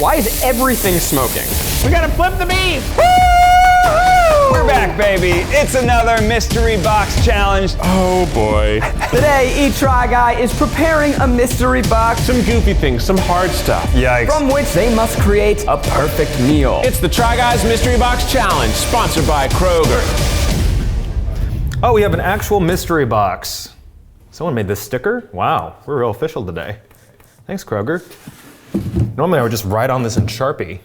Why is everything smoking? We gotta flip the beef! We're back, baby. It's another mystery box challenge. Oh boy. Today, each Try Guy is preparing a mystery box Some goofy things, some hard stuff. Yikes. from which they must create a perfect meal. It's the Try Guys Mystery Box Challenge, sponsored by Kroger. Oh, we have an actual mystery box. Someone made this sticker? Wow, we're real official today. Thanks, Kroger. Normally I would just write on this in Sharpie.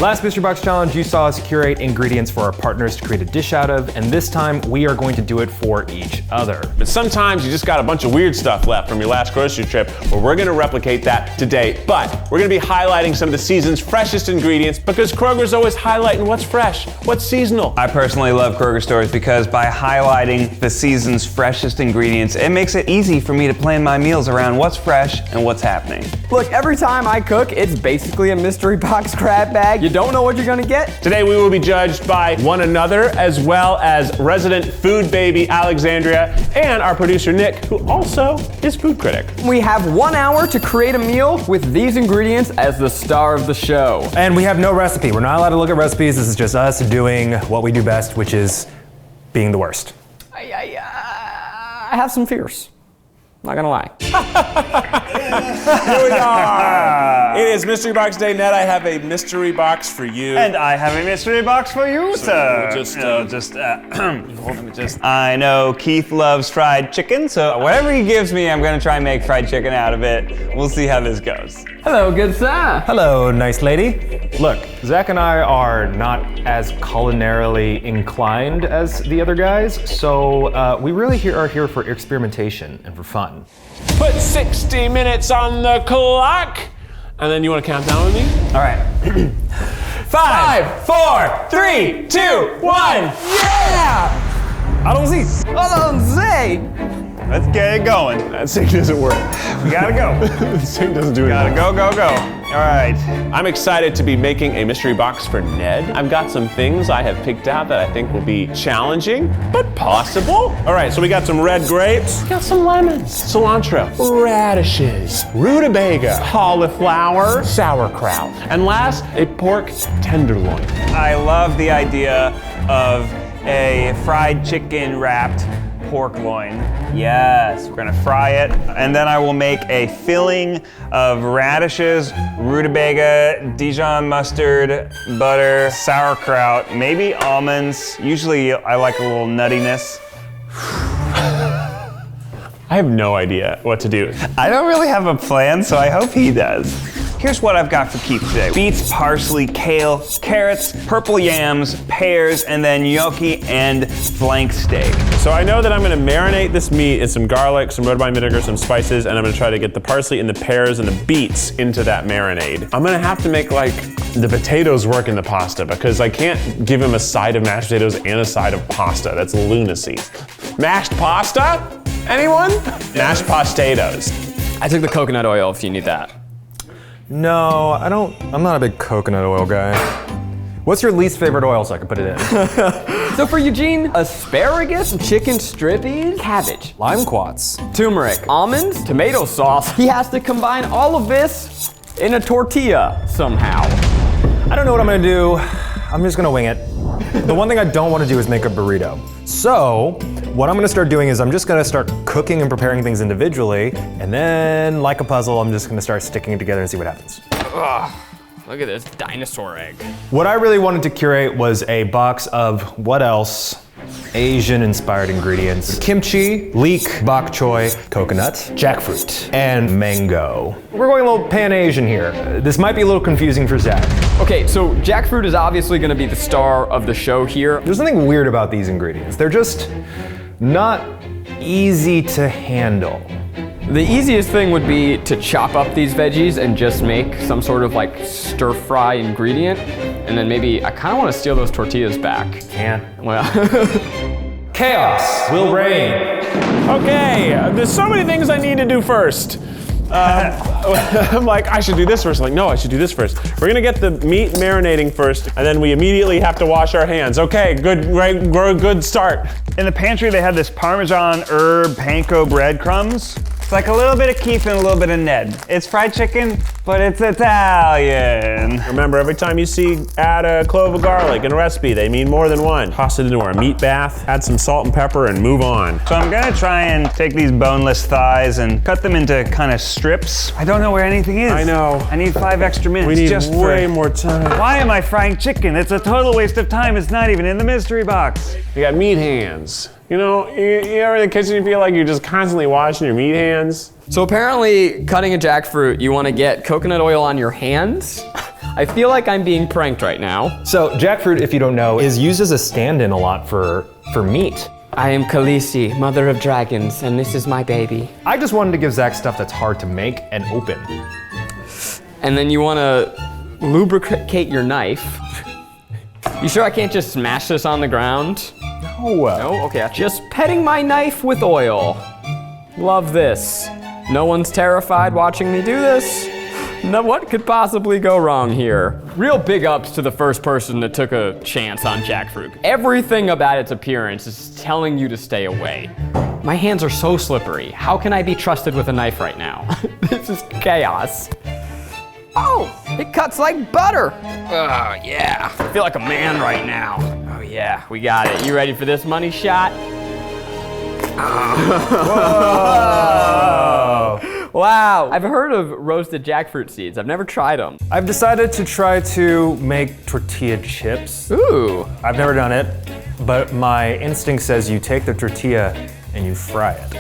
Last Mystery Box Challenge, you saw us curate ingredients for our partners to create a dish out of, and this time we are going to do it for each other. But sometimes you just got a bunch of weird stuff left from your last grocery trip, well, we're gonna replicate that today. But we're gonna be highlighting some of the season's freshest ingredients because Kroger's always highlighting what's fresh, what's seasonal. I personally love Kroger stores because by highlighting the season's freshest ingredients, it makes it easy for me to plan my meals around what's fresh and what's happening. Look, every time I cook, it's basically a mystery box grab bag. You don't know what you're gonna get. Today we will be judged by one another as well as resident food baby Alexandria and our producer Nick, who also is food critic. We have 1 hour to create a meal with these ingredients as the star of the show. And we have no recipe. We're not allowed to look at recipes. This is just us doing what we do best, which is being the worst. I have some fears. Not gonna lie. Here we are. It is Mystery Box Day. Ned, I have a mystery box for you. And I have a mystery box for you, sir. I know Keith loves fried chicken, so whatever he gives me, I'm gonna try and make fried chicken out of it. We'll see how this goes. Hello, good sir. Hello, nice lady. Look, Zach and I are not as culinarily inclined as the other guys, so we really are here for experimentation and for fun. Put 60 minutes on the clock. And then you want to count down with me? All right. 5, 4, 3, 2, 1. Yeah! Allons-y. Allons-y! Let's get it going. That sync doesn't work. We gotta go. The sync doesn't do it. Gotta go, go, go. All right. I'm excited to be making a mystery box for Ned. I've got some things I have picked out that I think will be challenging, but possible. All right, so we got some red grapes, got some lemons, cilantro, radishes, rutabaga, cauliflower, sauerkraut, and last, a pork tenderloin. I love the idea of a fried chicken wrapped pork loin. Yes, we're gonna fry it. And then I will make a filling of radishes, rutabaga, Dijon mustard, butter, sauerkraut, maybe almonds. Usually I like a little nuttiness. I have no idea what to do. I don't really have a plan, so I hope he does. Here's what I've got for Keith today. Beets, parsley, kale, carrots, purple yams, pears, and then gnocchi and flank steak. So I know that I'm gonna marinate this meat in some garlic, some red wine vinegar, some spices, and I'm gonna try to get the parsley and the pears and the beets into that marinade. I'm gonna have to make like the potatoes work in the pasta because I can't give him a side of mashed potatoes and a side of pasta. That's lunacy. Mashed pasta? Anyone? Mashed potatoes. I took the coconut oil if you need that. No, I'm not a big coconut oil guy. What's your least favorite oil so I can put it in? So for Eugene, asparagus, chicken strippies, cabbage, Lime quats. turmeric, almonds, tomato sauce. He has to combine all of this in a tortilla somehow. I don't know what I'm gonna do. I'm just gonna wing it. The one thing I don't want to do is make a burrito. So, what I'm gonna start doing is I'm just gonna start cooking and preparing things individually, and then, like a puzzle, I'm just gonna start sticking it together and see what happens. Ugh, look at this dinosaur egg. What I really wanted to curate was a box of what else? Asian-inspired ingredients. Kimchi, leek, bok choy, coconut, jackfruit, and mango. We're going a little pan-Asian here. This might be a little confusing for Zach. Okay, so jackfruit is obviously gonna be the star of the show here. There's nothing weird about these ingredients. They're just not easy to handle. The easiest thing would be to chop up these veggies and just make some sort of like stir-fry ingredient. And then maybe, I kinda wanna steal those tortillas back. Can't. Well, Chaos will reign. Okay, there's so many things I need to do first. I'm like, I should do this first. I'm like, no, I should do this first. We're gonna get the meat marinating first, and then we immediately have to wash our hands. Okay, good, right, good start. In the pantry, they had this Parmesan herb panko breadcrumbs. It's like a little bit of Keith and a little bit of Ned. It's fried chicken, but it's Italian. Remember, every time you see add a clove of garlic in a recipe, they mean more than one. Toss it into our meat bath, add some salt and pepper, and move on. So I'm gonna try and take these boneless thighs and cut them into kind of strips. I don't know where anything is. I know. I need 5 extra minutes. We need just way more time. Why am I frying chicken? It's a total waste of time. It's not even in the mystery box. You got meat hands. You know, you ever in the kitchen you feel like you're just constantly washing your meat hands? So apparently, cutting a jackfruit, you want to get coconut oil on your hands? I feel like I'm being pranked right now. So jackfruit, if you don't know, is used as a stand-in a lot for meat. I am Khaleesi, mother of dragons, and this is my baby. I just wanted to give Zach stuff that's hard to make and open. And then you want to lubricate your knife. You sure I can't just smash this on the ground? No. No? Okay. Just petting my knife with oil. Love this. No one's terrified watching me do this. No, what could possibly go wrong here? Real big ups to the first person that took a chance on jackfruit. Everything about its appearance is telling you to stay away. My hands are so slippery. How can I be trusted with a knife right now? This is chaos. Oh, it cuts like butter. Oh, yeah. I feel like a man right now. Oh, yeah, we got it. You ready for this money shot? Whoa. Wow. I've heard of roasted jackfruit seeds. I've never tried them. I've decided to try to make tortilla chips. Ooh. I've never done it, but my instinct says you take the tortilla and you fry it.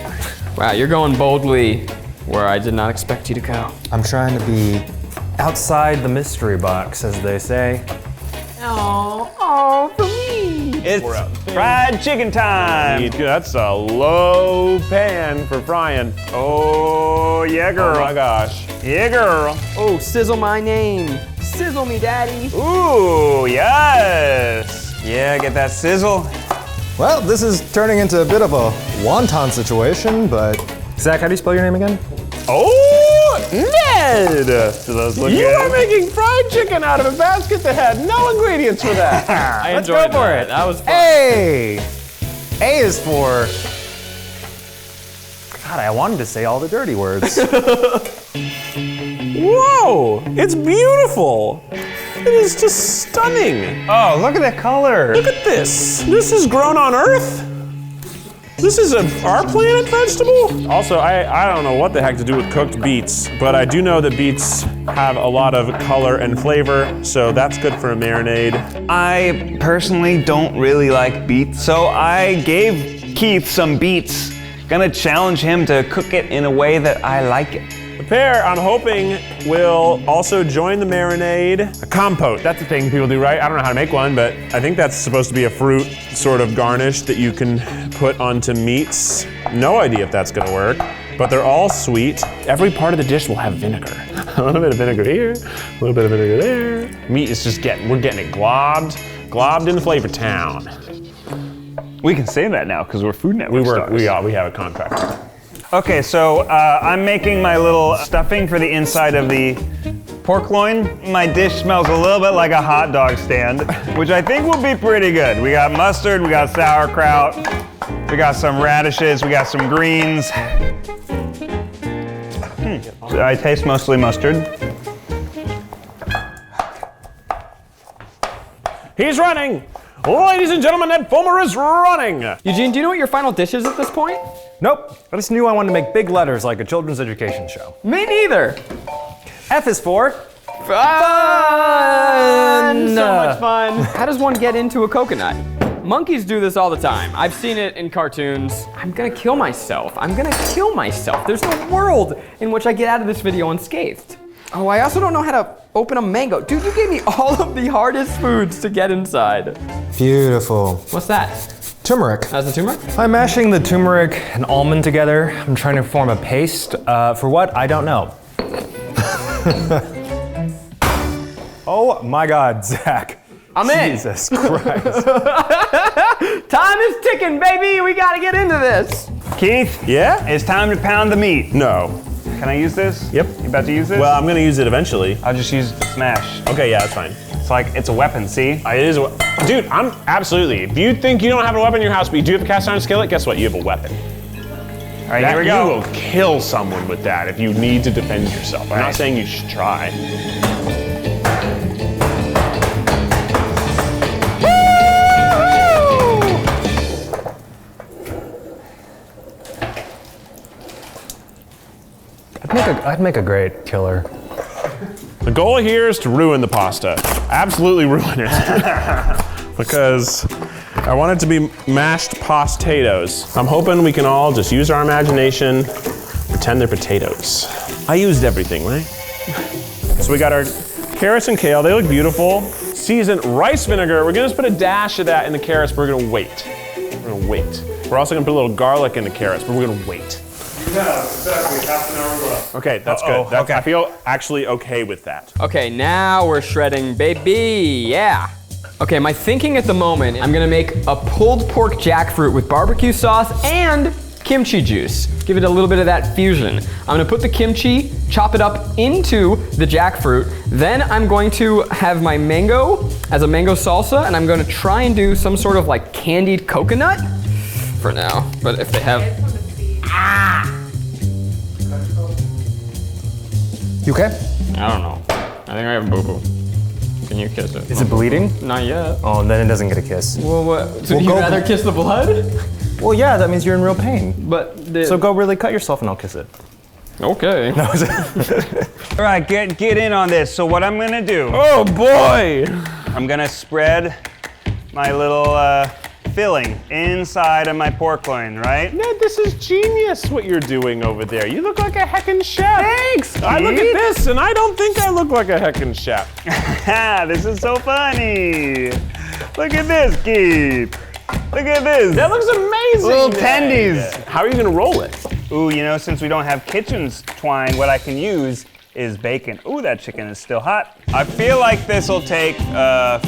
Wow, you're going boldly where I did not expect you to go. I'm trying to be outside the mystery box, as they say. Oh, for me. It's fried chicken time. That's a low pan for frying. Oh, yeah, girl. Oh my gosh. Yeah, girl. Oh, sizzle my name. Sizzle me, daddy. Ooh, yes. Yeah, get that sizzle. Well, this is turning into a bit of a wonton situation, but... Zach, how do you spell your name again? Oh, Ned! Do those look You good? are making fried chicken out of a basket that had no ingredients for that. I Let's enjoyed go for that. it. That was fun. Hey! A is for... God, I wanted to say all the dirty words. Whoa, it's beautiful. It is just stunning. Oh, look at that color. Look at this. This is grown on Earth? This is our planet vegetable? Also, I don't know what the heck to do with cooked beets, but I do know that beets have a lot of color and flavor, so that's good for a marinade. I personally don't really like beets, so I gave Keith some beets. Gonna challenge him to cook it in a way that I like it. The pair, I'm hoping, will also join the marinade. A compote, that's the thing people do, right? I don't know how to make one, but I think that's supposed to be a fruit sort of garnish that you can put onto meats. No idea if that's gonna work, but they're all sweet. Every part of the dish will have vinegar. A little bit of vinegar here, a little bit of vinegar there. Meat is just we're getting it globbed in Flavor Town. We can say that now because we're Food Network stars. We have a contract. Okay, so I'm making my little stuffing for the inside of the pork loin. My dish smells a little bit like a hot dog stand, which I think will be pretty good. We got mustard, we got sauerkraut, we got some radishes, we got some greens. So I taste mostly mustard. He's running! Ladies and gentlemen, Ned Fulmer is running! Eugene, do you know what your final dish is at this point? Nope, I just knew I wanted to make big letters like a children's education show. Me neither. F is for... Fun! So much fun. How does one get into a coconut? Monkeys do this all the time. I've seen it in cartoons. I'm gonna kill myself. There's no world in which I get out of this video unscathed. Oh, I also don't know how to open a mango. Dude, you gave me all of the hardest foods to get inside. Beautiful. What's that? Turmeric. That's the turmeric? I'm mashing the turmeric and almond together. I'm trying to form a paste. For what? I don't know. Oh my God, Zach. I'm in. Jesus Christ. Time is ticking, baby. We gotta get into this. Keith? Yeah? It's time to pound the meat. No. Can I use this? Yep. You about to use this? Well, I'm gonna use it eventually. I'll just use it to smash. Okay, yeah, that's fine. It's like, it's a weapon, see? It is dude, I'm absolutely. If you think you don't have a weapon in your house, but you do have a cast iron skillet, guess what? You have a weapon. All right, here we go. You will kill someone with that if you need to defend yourself. I'm not saying you should try. I'd make a great killer. The goal here is to ruin the pasta. Absolutely ruin it. Because I want it to be mashed potatoes. I'm hoping we can all just use our imagination, pretend they're potatoes. I used everything, right? So we got our carrots and kale, they look beautiful. Seasoned rice vinegar, we're gonna just put a dash of that in the carrots, but we're gonna wait. We're gonna wait. We're also gonna put a little garlic in the carrots, but we're gonna wait. Yeah, exactly, half an hour left. Okay, that's good. I feel actually okay with that. Okay, now we're shredding, baby, yeah. Okay, my thinking at the moment, I'm gonna make a pulled pork jackfruit with barbecue sauce and kimchi juice. Give it a little bit of that fusion. I'm gonna put the kimchi, chop it up into the jackfruit. Then I'm going to have my mango as a mango salsa, and I'm gonna try and do some sort of like candied coconut for now. But if they have, You okay? I don't know. I think I have boo-boo. Can you kiss it? Is it bleeding? Not yet. Oh, then it doesn't get a kiss. Well, what? So Well, you'd go- rather kiss the blood? Well, yeah, that means you're in real pain. But the, So go really cut yourself and I'll kiss it. okay. All right, get in on this. So what I'm gonna do, Oh boy! I'm gonna spread my little filling inside of my pork loin, right? Ned, this is genius what you're doing over there. You look like a heckin' chef. Thanks, I look Keith. at this and I don't think I look like a heckin' chef. This is so funny. Look at this, Keith. Look at this. That looks amazing. Little Ned. tendies. How are you gonna roll it? Ooh, you know, since we don't have kitchens twine, what I can use is bacon. Ooh, that chicken is still hot. I feel like this will take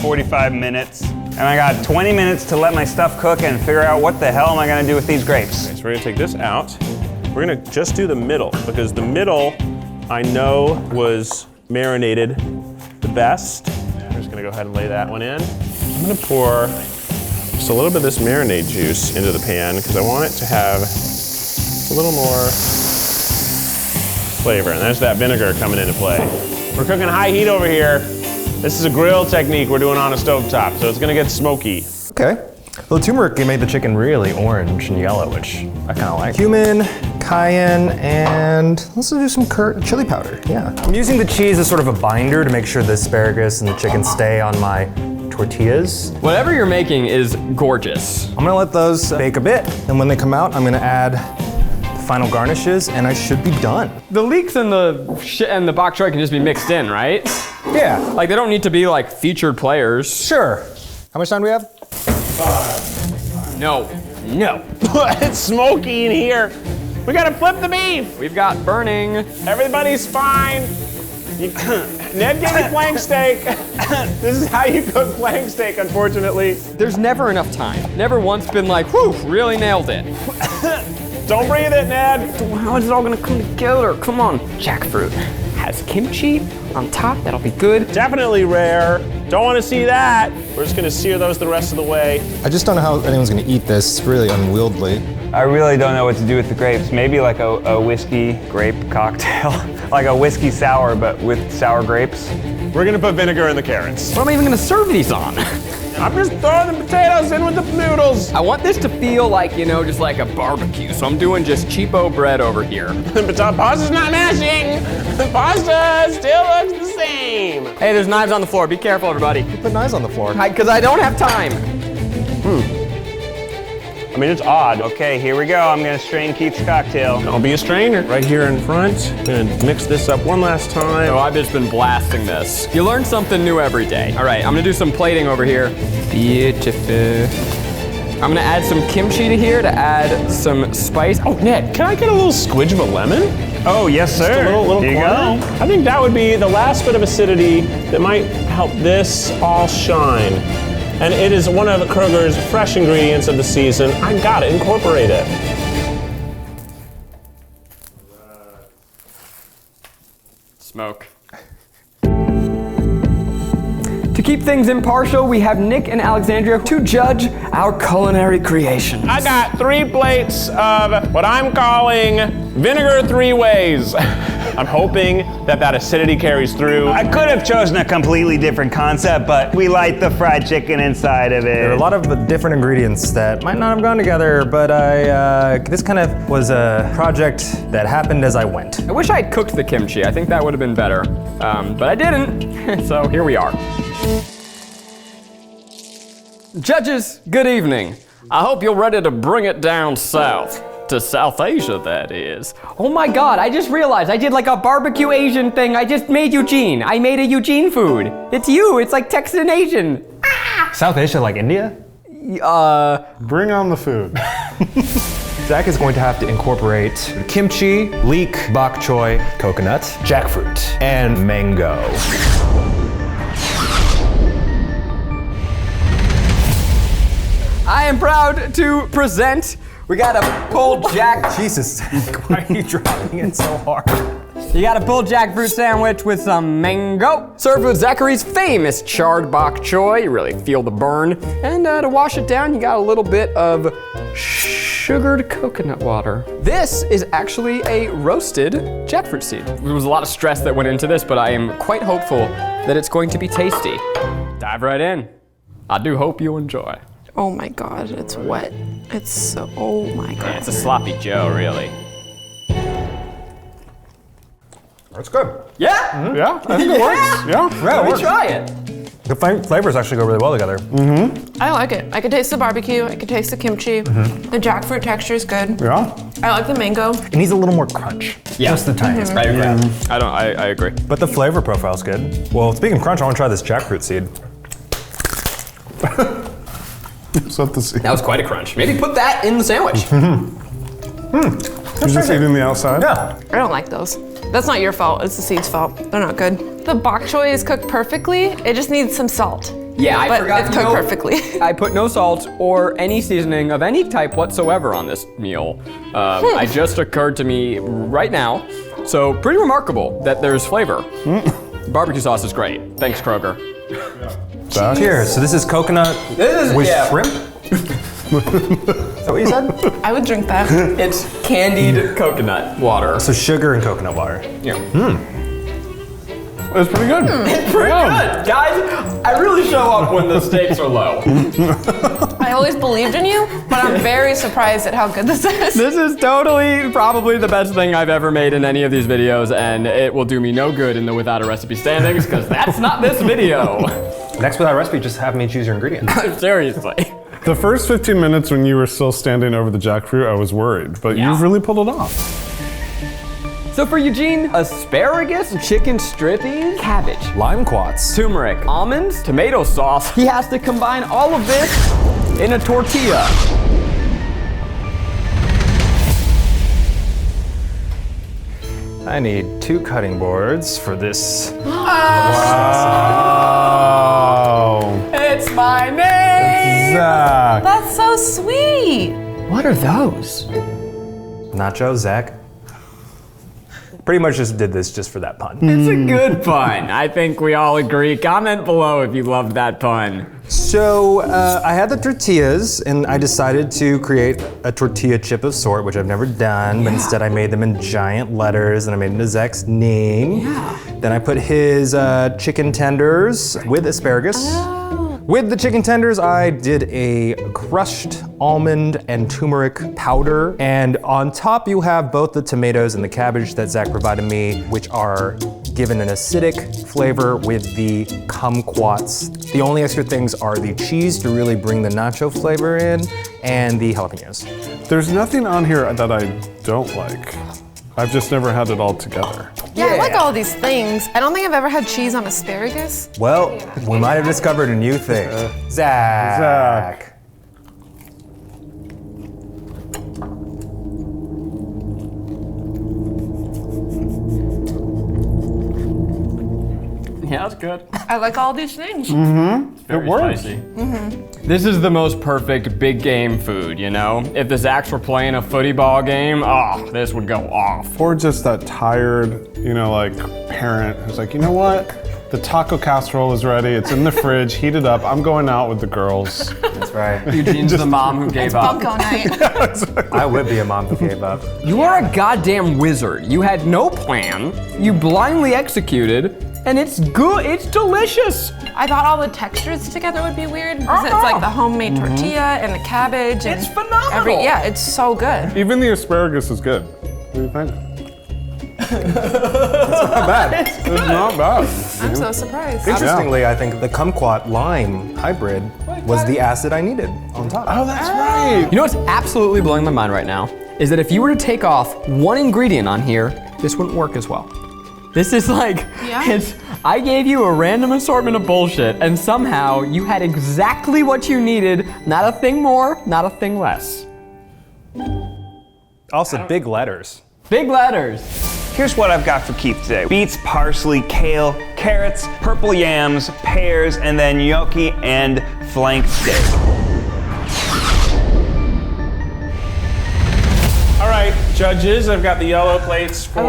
45 minutes. And I got 20 minutes to let my stuff cook and figure out what the hell am I gonna do with these grapes. So we're gonna take this out. We're gonna just do the middle because the middle I know was marinated the best. I'm just gonna go ahead and lay that one in. I'm gonna pour just a little bit of this marinade juice into the pan because I want it to have a little more flavor. And there's that vinegar coming into play. We're cooking high heat over here. This is a grill technique we're doing on a stovetop, so it's gonna get smoky. Okay. Well, the turmeric made the chicken really orange and yellow, which I kind of like. Cumin, cayenne, and let's do some chili powder. Yeah. I'm using the cheese as sort of a binder to make sure the asparagus and the chicken stay on my tortillas. Whatever you're making is gorgeous. I'm gonna let those bake a bit, and when they come out, I'm gonna add the final garnishes, and I should be done. The leeks and the bok choy can just be mixed in, right? Yeah. Like they don't need to be like featured players. Sure. How much time do we have? No. No. It's smoky in here. We gotta flip the beef. We've got burning. Everybody's fine. Ned gave me flank steak. This is how you cook flank steak, unfortunately. There's never enough time. Never once been like, whew, really nailed it. Don't breathe it, Ned. How is it all gonna come together? Come on. Jackfruit has kimchi on top. That'll be good. Definitely rare. Don't want to see that. We're just gonna sear those the rest of the way. I just don't know how anyone's gonna eat this. It's really unwieldy. I really don't know what to do with the grapes. Maybe like a whiskey grape cocktail. Like a whiskey sour, but with sour grapes. We're gonna put vinegar in the carrots. What am I even gonna serve these on? I'm just throwing the potatoes in with the noodles. I want this to feel like, you know, just like a barbecue. So I'm doing just cheapo bread over here. But pasta's not mashing. The pasta still looks the same. Hey, there's knives on the floor. Be careful, everybody. Put knives on the floor. Because I don't have time. I mean, it's odd. Okay, here we go. I'm gonna strain Keith's cocktail. I'll be a strainer right here in front. Gonna mix this up one last time. Oh, I've just been blasting this. You learn something new every day. All right, I'm gonna do some plating over here. Beautiful. I'm gonna add some kimchi to here to add some spice. Oh, Ned, can I get a little squidge of a lemon? Oh, yes, sir. Just a little Here you corner? go. I think that would be the last bit of acidity that might help this all shine. And it is one of Kroger's fresh ingredients of the season. I gotta incorporate it. smoke. To keep things impartial, we have Nick and Alexandria to judge our culinary creations. I got 3 plates of what I'm calling vinegar 3 ways. I'm hoping that acidity carries through. I could have chosen a completely different concept, but we like the fried chicken inside of it. There are a lot of different ingredients that might not have gone together, but this kind of was a project that happened as I went. I wish I had cooked the kimchi. I think that would have been better, but I didn't, so here we are. Judges, good evening. I hope you're ready to bring it down south. To South Asia, that is. Oh my God, I just realized I did like a barbecue Asian thing. I just made Eugene. I made a Eugene food. It's you, it's like Texan Asian. South Asia, like India? Bring on the food. Zach is going to have to incorporate kimchi, leek, bok choy, coconut, jackfruit, and mango. I am proud to present, we got a pulled jack. Jesus, why are you dropping it so hard? You got a pulled jackfruit sandwich with some mango. Served with Zachary's famous charred bok choy. You really feel the burn. And to wash it down, you got a little bit of sugared coconut water. This is actually a roasted jackfruit seed. There was a lot of stress that went into this, but I am quite hopeful that it's going to be tasty. Dive right in. I do hope you enjoy. Oh my God, it's wet. It's so, oh my God. Yeah, it's a sloppy Joe, really. That's good. Yeah? Mm-hmm. Yeah, I think it works. Yeah, Let me try it. The flavors actually go really well together. I like it. I can taste the barbecue. I can taste the kimchi. The jackfruit texture is good. Yeah. I like the mango. It needs a little more crunch. Yeah. Just the tiniest bit. I agree. But the flavor profile's good. Well, speaking of crunch, I want to try this jackfruit seed. Set the seed. That was quite a crunch. Maybe put that in the sandwich. You're just eating the outside? Yeah. I don't like those. That's not your fault. It's the seed's fault. They're not good. The bok choy is cooked perfectly. It just needs some salt. Yeah, I but forgot. it's cooked perfectly. I put no salt or any seasoning of any type whatsoever on this meal. It just occurred to me right now. So pretty remarkable that there's flavor. Barbecue sauce is great. Thanks, Kroger. Cheers. So this is coconut with shrimp? Is that what you said? I would drink that. It's candied coconut water. So sugar and coconut water. Yeah. It's pretty good. It's pretty good. Guys, I really show up when the stakes are low. I always believed in you, but I'm very surprised at how good this is. This is totally, probably the best thing I've ever made in any of these videos, and it will do me no good in the without a recipe standings, because that's not this video. Next without recipe, just have me choose your ingredients. Seriously. The first 15 minutes when you were still standing over the jackfruit, I was worried, but you've really pulled it off. So for Eugene, asparagus, chicken strippies, cabbage, Lime quats. turmeric, almonds, tomato sauce. He has to combine all of this in a tortilla. I need 2 cutting boards for this. Oh. It's my name! Zach. That's so sweet. What are those? Nacho, Zach. Pretty much just did this just for that pun. It's a good pun. I think we all agree. Comment below if you loved that pun. So I had the tortillas, and I decided to create a tortilla chip of sort, which I've never done, but instead I made them in giant letters, and I made it into Zach's name. Yeah. Then I put his chicken tenders with asparagus. Oh. With the chicken tenders, I did a crushed almond and turmeric powder, and on top you have both the tomatoes and the cabbage that Zach provided me, which are given an acidic flavor with the kumquats. The only extra things are the cheese to really bring the nacho flavor in, and the jalapenos. There's nothing on here that I don't like. I've just never had it all together. Yeah, I like all these things. I don't think I've ever had cheese on asparagus. Well, we might have discovered a new thing. Zach. Yeah, That's good. I like all these things. Very It works. spicy. This is the most perfect big game food, you know? If the Zacks were playing a footy ball game, this would go off. Or just that tired, like parent who's like, you know what? The taco casserole is ready. It's in the fridge. Heat it up. I'm going out with the girls. That's right. Eugene's the mom who gave up. Bunko night. I would be a mom who gave up. You are a goddamn wizard. You had no plan. You blindly executed, and it's good. It's delicious. I thought all the textures together would be weird. 'Cause it's like the homemade tortilla and the cabbage. And It's phenomenal. yeah, it's so good. Even the asparagus is good. What do you think? It's not bad. I'm so surprised. Interestingly, I think the kumquat lime hybrid was the acid I needed on top. Oh, that's right. You know what's absolutely blowing my mind right now is that if you were to take off one ingredient on here, this wouldn't work as well. This is like, Yeah. I gave you a random assortment of bullshit, and somehow you had exactly what you needed, not a thing more, not a thing less. Also, big letters. Big letters. Here's what I've got for Keith today. Beets, parsley, kale, carrots, purple yams, pears, and then gnocchi and flank steak. All right, judges, I've got the yellow plates for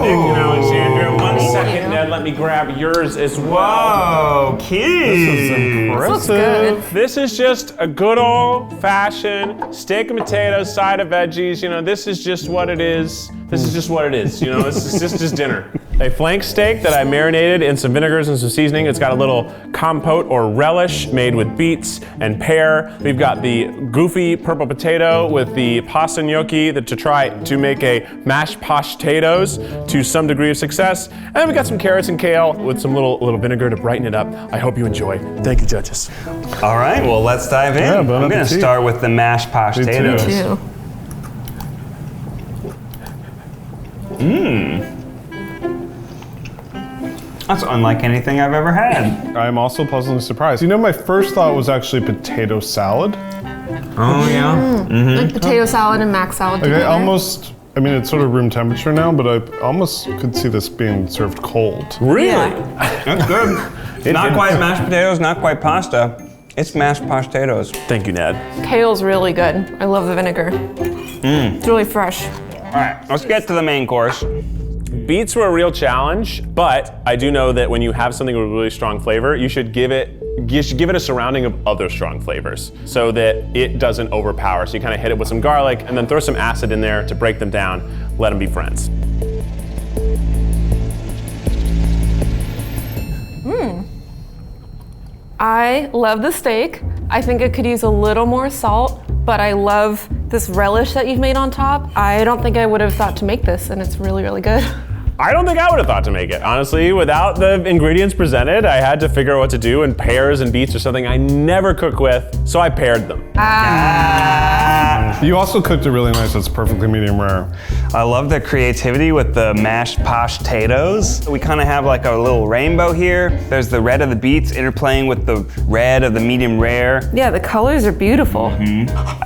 Nick and Alexandria. 1 second, Ned, let me grab yours as well. Whoa, Keith! Looks good. This is just a good old-fashioned steak and potatoes, side of veggies. This is just what it is. This is just what it is. This is just dinner. A flank steak that I marinated in some vinegars and some seasoning. It's got a little compote or relish made with beets and pear. We've got the goofy purple potato with the pasta gnocchi to try to make a mashed potatoes to some degree of success. And then we got some carrots and kale with some little vinegar to brighten it up. I hope you enjoy. Thank you, judges. All right, well, let's dive in. Yeah, I'm bon gonna appetit. start with the mashed potatoes. Too. That's unlike anything I've ever had. I'm also pleasantly surprised. My first thought was actually potato salad. Oh, yeah? Like potato salad and mac salad Like together. it's sort of room temperature now, but I almost could see this being served cold. Really? That's good. Not quite mashed potatoes, not quite pasta. It's mashed potatoes. Thank you, Ned. Kale's really good. I love the vinegar. It's really fresh. All right, let's get to the main course. Beets were a real challenge, but I do know that when you have something with really strong flavor, you should give it a surrounding of other strong flavors so that it doesn't overpower. So you kind of hit it with some garlic and then throw some acid in there to break them down, let them be friends. I love the steak. I think it could use a little more salt, but I love this relish that you've made on top. I don't think I would have thought to make this, and it's really, really good. I don't think I would have thought to make it. Honestly, without the ingredients presented, I had to figure out what to do, and pears and beets are something I never cook with, so I paired them. You also cooked it really nice. It's perfectly medium rare. I love the creativity with the mashed potatoes. We kind of have like a little rainbow here. There's the red of the beets interplaying with the red of the medium rare. Yeah, the colors are beautiful.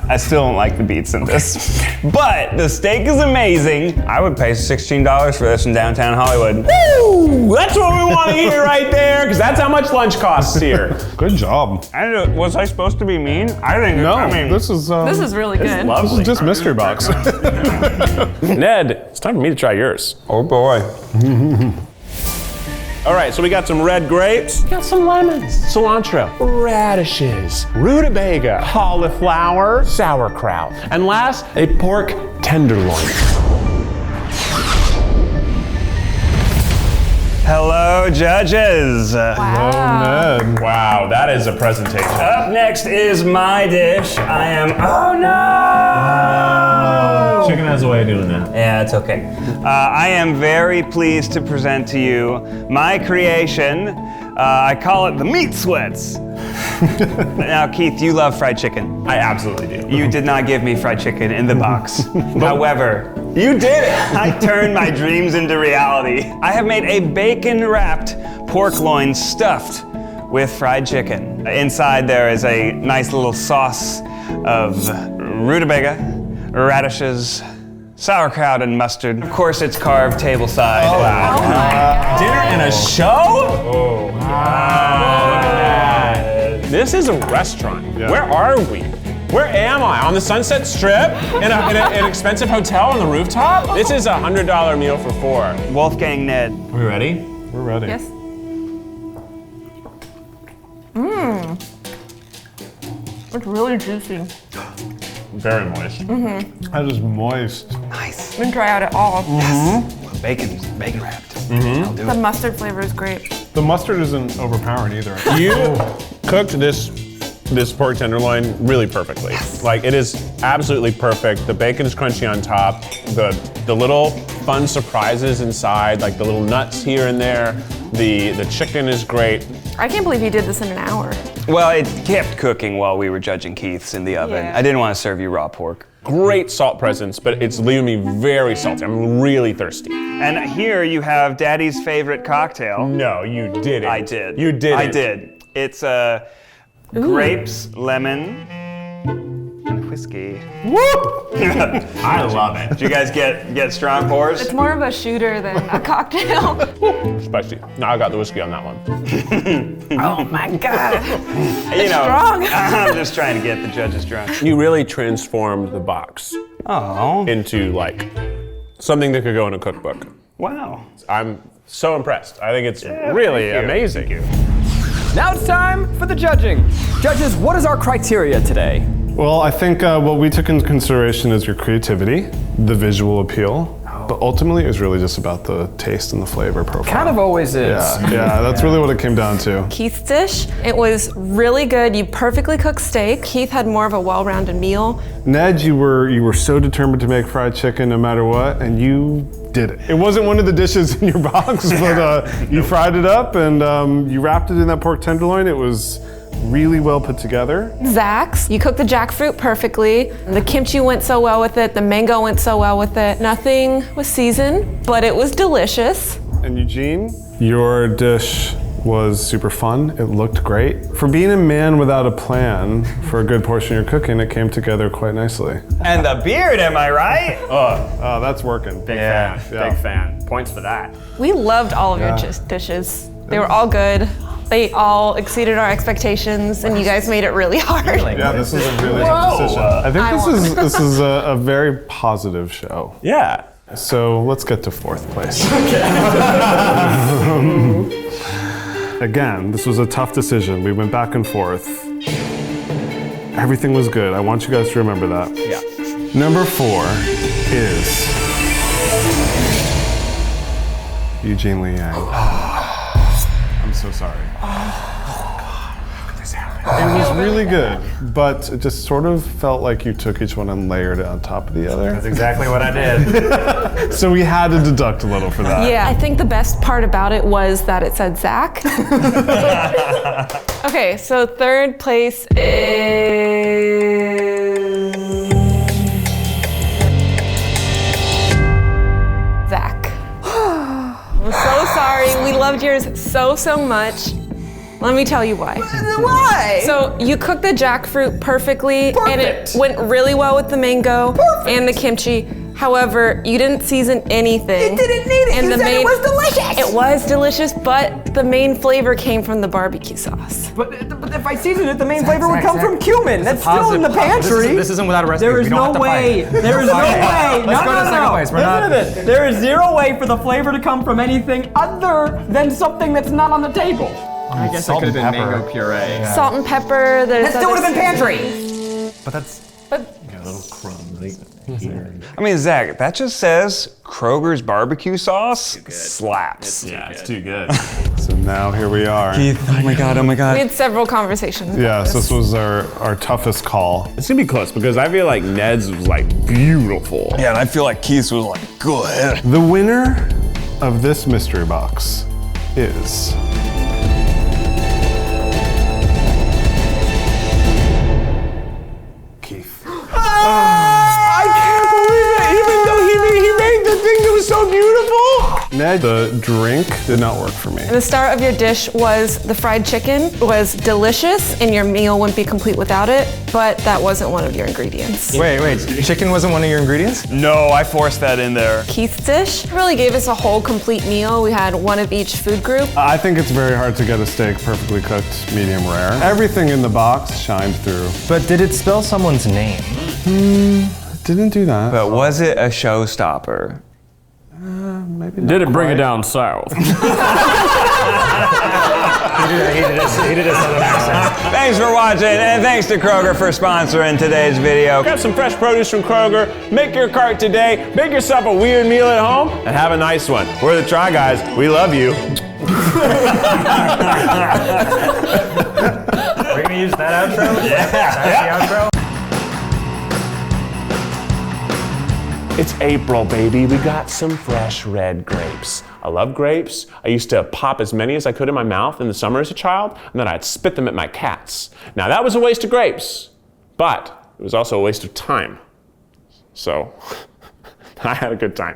I still don't like the beets in this. But the steak is amazing. I would pay $16 for this in downtown Hollywood. Woo! That's what we want to hear right there, because that's how much lunch costs here. Good job. Was I supposed to be mean? I think This is This is really good. this is just mystery box. Ned, it's time for me to try yours. Oh boy. All right, so we got some red grapes, got some lemons, cilantro, radishes, rutabaga, cauliflower, sauerkraut, and last, a pork tenderloin. Hello, judges. Ned. Wow, that is a presentation. Up next is my dish. I am, oh no! Chicken has a way of doing that. Yeah, it's okay. I am very pleased to present to you my creation. I call it the meat sweats. Now, Keith, you love fried chicken. I absolutely do. You did not give me fried chicken in the box. However, you did it. I turned my dreams into reality. I have made a bacon-wrapped pork loin stuffed with fried chicken. Inside there is a nice little sauce of rutabaga, radishes, sauerkraut, and mustard. Of course, it's carved tableside. Dinner and a show? This is a restaurant. Yeah. Where are we? Where am I? On the Sunset Strip? In an expensive hotel on the rooftop? This is a $100 meal for 4. Wolfgang Ned. Are we ready? We're ready. Yes. It's really juicy. Very moist. That is moist. Didn't dry out at all. Bacon wrapped. The mustard flavor is great. The mustard isn't overpowering either. You cooked this pork tenderloin really perfectly. Like, it is absolutely perfect. The bacon is crunchy on top. The little fun surprises inside, like the little nuts here and there. The chicken is great. I can't believe you did this in an hour. Well, it kept cooking while we were judging Keith's in the oven. Yeah. I didn't want to serve you raw pork. Great salt presence, but it's leaving me very salty. I'm really thirsty. And here you have Daddy's favorite cocktail. No, you didn't. I did. You didn't. I did. It's grapes, lemon, and whiskey. I love it. Did you guys get strong pours? It's more of a shooter than a cocktail. Spicy. No, I got the whiskey on that one. Oh my God. You know, strong. I'm just trying to get the judges drunk. You really transformed the box Oh, into like something that could go in a cookbook. wow. I'm so impressed. I think it's really thank you. amazing. Now it's time for the judging. Judges, what is our criteria today? Well, I think what we took into consideration is your creativity, the visual appeal, but ultimately it was really just about the taste and the flavor profile. Kind of always is. Yeah, that's really what it came down to. Keith's dish, it was really good. You perfectly cooked steak. Keith had more of a well-rounded meal. Ned, you were so determined to make fried chicken no matter what, and you did it. It wasn't one of the dishes in your box, but you fried it up and you wrapped it in that pork tenderloin. It was really well put together. Zach's, you cooked the jackfruit perfectly. The kimchi went so well with it. The mango went so well with it. Nothing was seasoned, but it was delicious. And Eugene, your dish was super fun. It looked great. For being a man without a plan for a good portion of your cooking, it came together quite nicely. And the beard, am I right? Oh, that's working. Big fan. Yeah. Big fan. Points for that. We loved all of your dishes. They were all good. They all exceeded our expectations, and you guys made it really hard. Yeah, this is a really tough decision. I think this is a very positive show. Yeah. So let's get to 4th place. Again, this was a tough decision. We went back and forth. Everything was good. I want you guys to remember that. Yeah. Number 4 is Eugene Liang. I'm so sorry. It was really good, but it just sort of felt like you took each one and layered it on top of the other. That's exactly what I did. So we had to deduct a little for that. Yeah, I think the best part about it was that it said Zach. Okay, so 3rd place is Zach. I'm so sorry. We loved yours so much. Let me tell you why. Why? So you cooked the jackfruit perfectly, and it went really well with the mango and the kimchi. However, you didn't season anything. You didn't need it. And You said it was delicious. It was delicious, but the main flavor came from the barbecue sauce. But if I season it, the main flavor would come from cumin. That's still in the pantry. This isn't without a recipe. There is no way. There is no way. Let's go to second place. We're Listen not. to this. There is zero way for the flavor to come from anything other than something that's not on the table. I guess it Salt could have and been pepper. mango puree. Salt and pepper. That still would have been pantry. But that's I mean, Zach, that just says Kroger's barbecue sauce slaps. Yeah, it's too good. So now here we are. Keith, oh my God. We had several conversations. about Yeah, so this was our toughest call. It's gonna be close because I feel like Ned's was like beautiful. Yeah, and I feel like Keith's was like, good. The winner of this mystery box is Keith. I can't believe it! Even though he made the thing that was so beautiful, Ned, the drink did not work for me. The star of your dish was the fried chicken. It was delicious, and your meal wouldn't be complete without it, but that wasn't one of your ingredients. Wait, chicken wasn't one of your ingredients? No, I forced that in there. Keith's dish really gave us a whole complete meal. We had one of each food group. I think it's very hard to get a steak perfectly cooked, medium rare. Everything in the box shined through. But did it spell someone's name? Didn't do that. But was it a showstopper? Maybe not Did it bring it quite. down south? He did a southern accent. Thanks for watching, and thanks to Kroger for sponsoring today's video. Grab some fresh produce from Kroger, make your cart today, make yourself a weird meal at home, and have a nice one. We're the Try Guys. We love you. We're gonna use that outro? Yeah. That's the outro? It's April, baby. We got some fresh red grapes. I love grapes. I used to pop as many as I could in my mouth in the summer as a child, and then I'd spit them at my cats. Now that was a waste of grapes, but it was also a waste of time. So I had a good time.